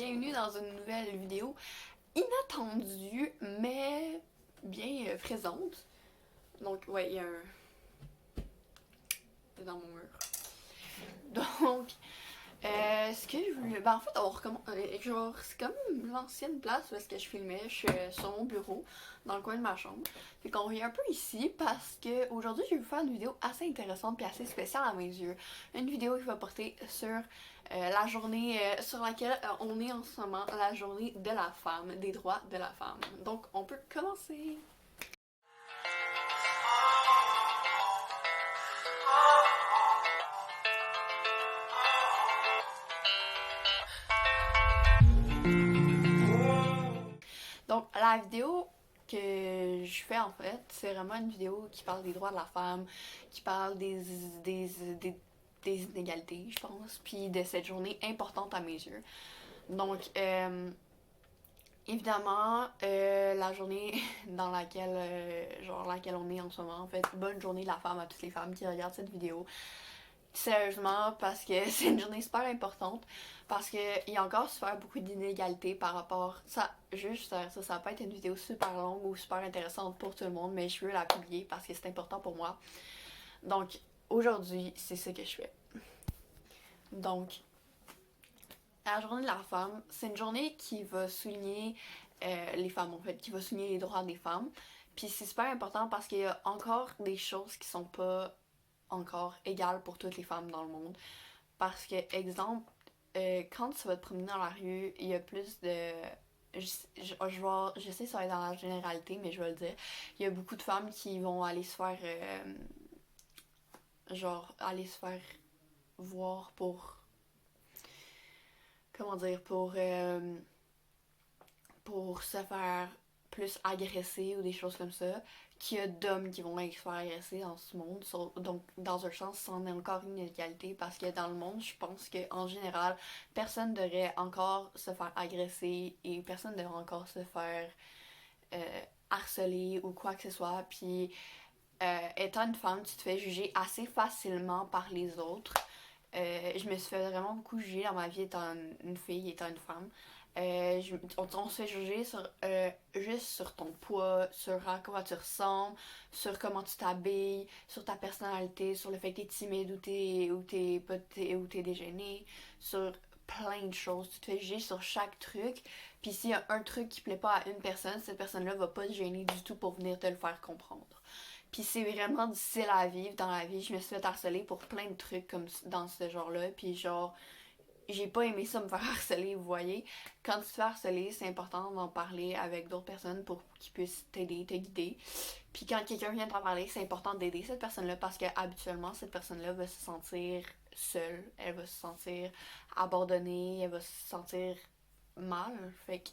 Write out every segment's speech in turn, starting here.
bienvenue dans une nouvelle vidéo inattendue, mais bien présente. Donc, ouais, il y a un... C'est dans mon mur. Donc, ce que je voulais... Ben, en fait, on recommence... genre, c'est comme l'ancienne place où est-ce que je filmais. Je suis sur mon bureau, dans le coin de ma chambre. Fait qu'on vient un peu ici parce que aujourd'hui, je vais vous faire une vidéo assez intéressante et assez spéciale à mes yeux. Une vidéo qui va porter sur la journée sur laquelle on est en ce moment, la journée de la femme, des droits de la femme. Donc, on peut commencer. Donc, la vidéo que je fais en fait, c'est vraiment une vidéo qui parle des droits de la femme, qui parle des inégalités, je pense, puis de cette journée importante à mes yeux. Donc, évidemment, la journée dans laquelle, laquelle on est en ce moment, en fait, bonne journée de la femme à toutes les femmes qui regardent cette vidéo. Sérieusement, parce que c'est une journée super importante, parce qu'il y a encore super beaucoup d'inégalités par rapport... Ça, juste ça va pas être une vidéo super longue ou super intéressante pour tout le monde, mais je veux la publier parce que c'est important pour moi. Donc, aujourd'hui, c'est ce que je fais. Donc, la journée de la femme, c'est une journée qui va souligner les femmes, en fait, qui va souligner les droits des femmes. Puis c'est super important parce qu'il y a encore des choses qui sont pas encore égales pour toutes les femmes dans le monde. Parce que, exemple, quand tu vas te promener dans la rue, il y a plus de... Je sais que ça va être dans la généralité, mais je vais le dire. Il y a beaucoup de femmes qui vont aller se faire... aller se faire voir pour... Comment dire? Pour se faire plus agresser ou des choses comme ça, qu'il y a d'hommes qui vont se faire agresser dans ce monde. Donc, dans un sens, c'en est encore une inégalité parce que dans le monde, je pense qu'en général, personne ne devrait encore se faire agresser et personne ne devrait encore se faire harceler ou quoi que ce soit. Puis, étant une femme, tu te fais juger assez facilement par les autres. Je me suis fait vraiment beaucoup juger dans ma vie étant une fille, étant une femme. On se fait juger juste sur ton poids, sur à quoi tu ressembles, sur comment tu t'habilles, sur ta personnalité, sur le fait que t'es timide ou t'es dégêné, sur plein de choses. Tu te fais juger sur chaque truc. Puis s'il y a un truc qui plaît pas à une personne, cette personne-là va pas te gêner du tout pour venir te le faire comprendre. Puis c'est vraiment difficile à vivre dans la vie. Je me suis fait harceler pour plein de trucs comme dans ce genre-là. Puis genre, j'ai pas aimé ça me faire harceler, vous voyez. Quand tu te fais harceler, c'est important d'en parler avec d'autres personnes pour qu'ils puissent t'aider, te guider. Puis quand quelqu'un vient t'en parler, c'est important d'aider cette personne-là parce que habituellement, cette personne-là va se sentir seule. Elle va se sentir abandonnée, elle va se sentir mal. Fait que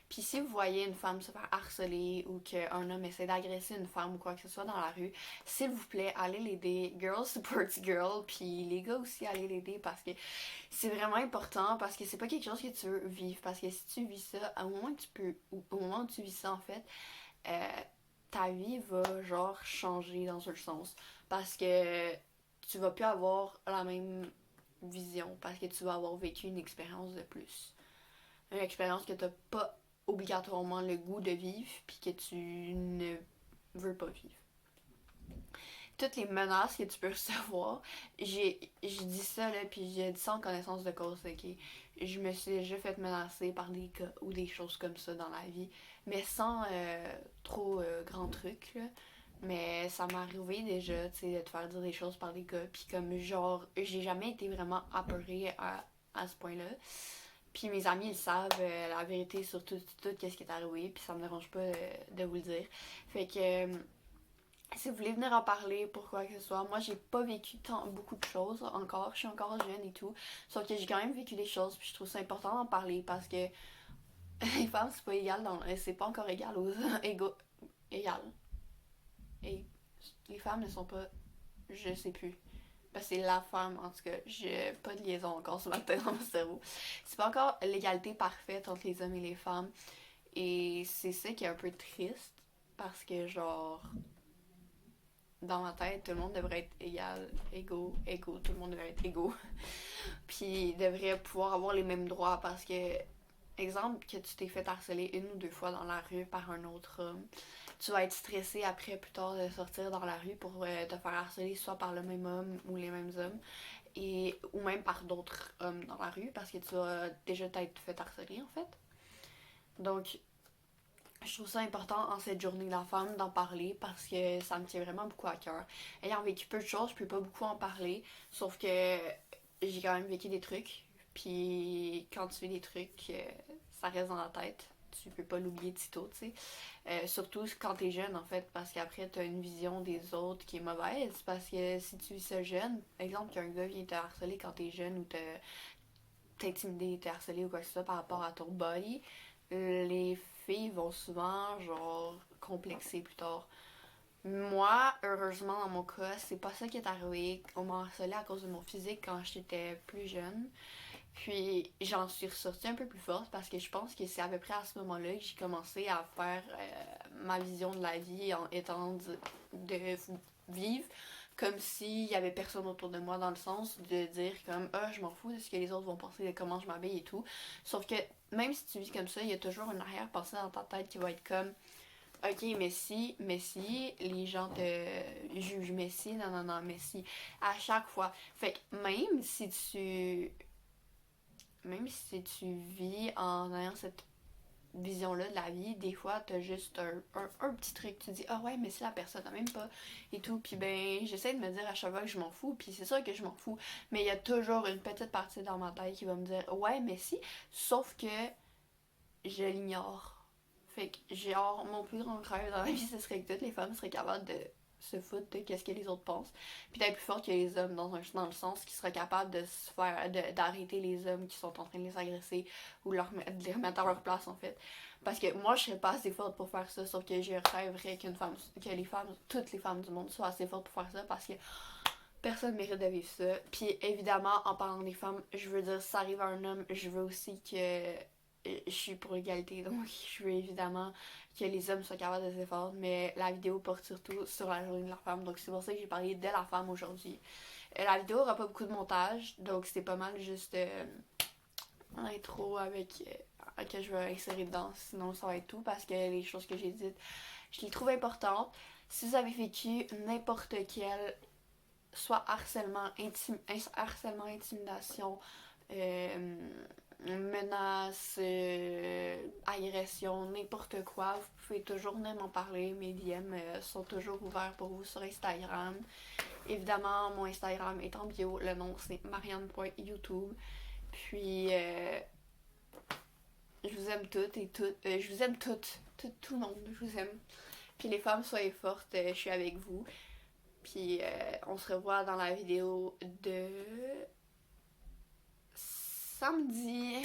puis si vous voyez une femme se faire harceler ou qu'un homme essaie d'agresser une femme ou quoi que ce soit dans la rue, s'il vous plaît, allez l'aider. Girl support girl. Puis les gars aussi, allez l'aider parce que c'est vraiment important parce que c'est pas quelque chose que tu veux vivre. Parce que si tu vis ça, au moment où au moment où tu vis ça en fait, euh, ta vie va genre changer dans un sens. Parce que tu vas plus avoir la même vision parce que tu vas avoir vécu une expérience de plus. Une expérience que t'as pas obligatoirement le goût de vivre puis que tu ne veux pas vivre. Toutes les menaces que tu peux recevoir, j'ai dit ça là puis j'ai dit ça en connaissance de cause, ok? Je me suis déjà fait menacer par des gars ou des choses comme ça dans la vie, mais sans trop grands trucs là. Mais ça m'est arrivé déjà, tu sais, de te faire dire des choses par des gars, puis comme genre, j'ai jamais été vraiment apeurée à ce point-là. Puis mes amis, ils savent la vérité sur tout ce qui est arrivé, puis ça me dérange pas de vous le dire. Fait que si vous voulez venir en parler pour quoi que ce soit, moi j'ai pas vécu beaucoup de choses encore, je suis encore jeune et tout, sauf que j'ai quand même vécu des choses, puis je trouve ça important d'en parler parce que les femmes c'est pas égal, c'est pas encore égal aux égal. Et les femmes ne sont pas, je sais plus. Ben, c'est la femme, en tout cas, j'ai pas de liaison encore sur ma tête dans mon cerveau. C'est pas encore l'égalité parfaite entre les hommes et les femmes. Et c'est ça qui est un peu triste. Parce que, genre, dans ma tête, tout le monde devrait être égal, égaux, tout le monde devrait être égaux. Puis devrait pouvoir avoir les mêmes droits parce que exemple que tu t'es fait harceler une ou deux fois dans la rue par un autre homme, tu vas être stressé après plus tard de sortir dans la rue pour te faire harceler soit par le même homme ou les mêmes hommes ou même par d'autres hommes dans la rue parce que tu vas déjà t'être fait harceler en fait. Donc je trouve ça important en cette journée de la femme d'en parler parce que ça me tient vraiment beaucoup à cœur. Ayant vécu peu de choses, je peux pas beaucoup en parler, sauf que j'ai quand même vécu des trucs. Puis quand tu fais des trucs, ça reste dans la tête. Tu peux pas l'oublier de sitôt, tu sais. Surtout quand t'es jeune, en fait, parce qu'après, t'as une vision des autres qui est mauvaise. Parce que si tu vis ça jeune, par exemple, qu'un gars vient te harceler quand t'es jeune ou t'intimider, te harceler ou quoi que ce soit par rapport à ton body, les filles vont souvent, genre, complexer plus tard. Moi, heureusement, dans mon cas, c'est pas ça qui est arrivé. On m'a harcelé à cause de mon physique quand j'étais plus jeune. Puis j'en suis ressortie un peu plus forte parce que je pense que c'est à peu près à ce moment-là que j'ai commencé à faire ma vision de la vie en étant de vivre comme s'il y avait personne autour de moi dans le sens de dire comme ah je m'en fous de ce que les autres vont penser de comment je m'habille et tout. Sauf que même si tu vis comme ça, il y a toujours une arrière-pensée dans ta tête qui va être comme ok, mais si, les gens te jugent, mais si, non, non, non, mais si, à chaque fois. Fait que même si tu vis en ayant cette vision-là de la vie, des fois, t'as juste un petit truc. Tu dis, ah ouais, mais si la personne n'a même pas et tout. Puis ben, j'essaie de me dire à chaque fois que je m'en fous. Puis c'est sûr que je m'en fous. Mais il y a toujours une petite partie dans ma tête qui va me dire, ouais, mais si. Sauf que je l'ignore. Fait que genre, mon plus grand rêve dans la vie, ce serait que toutes les femmes seraient capables de se foutre de qu'est-ce que les autres pensent. Puis d'être plus forte que les hommes dans le sens qu'ils seraient capables de se faire d'arrêter les hommes qui sont en train de les agresser ou de les remettre à leur place en fait. Parce que moi je serais pas assez forte pour faire ça, sauf que je rêverais que les femmes, toutes les femmes du monde soient assez fortes pour faire ça parce que personne mérite de vivre ça. Puis évidemment, en parlant des femmes, je veux dire, si ça arrive à un homme, je veux aussi que je suis pour l'égalité, donc je veux évidemment que les hommes soient capables de se défendre, mais la vidéo porte surtout sur la journée de la femme, donc c'est pour ça que j'ai parlé de la femme aujourd'hui. La vidéo aura pas beaucoup de montage, donc c'est pas mal juste l'intro avec que je vais insérer dedans, sinon ça va être tout, parce que les choses que j'ai dites, je les trouve importantes. Si vous avez vécu n'importe quel soit harcèlement, intimidation, euh, menaces, agressions, n'importe quoi, vous pouvez toujours venir m'en parler. Mes DM sont toujours ouverts pour vous sur Instagram. Évidemment, mon Instagram est en bio. Le nom, c'est marianne.youtube. Puis, je vous aime toutes et toutes. Je vous aime toutes. Tout le monde, je vous aime. Puis les femmes, soyez fortes. Je suis avec vous. Puis on se revoit dans la vidéo de samedi.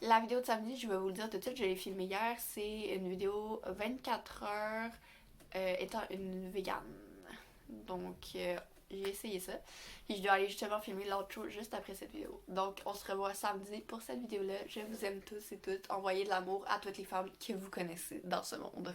La vidéo de samedi, je vais vous le dire tout de suite, je l'ai filmée hier. C'est une vidéo 24 heures étant une végane. Donc j'ai essayé ça. Et je dois aller justement filmer l'outro juste après cette vidéo. Donc on se revoit samedi pour cette vidéo-là. Je vous aime tous et toutes. Envoyez de l'amour à toutes les femmes que vous connaissez dans ce monde.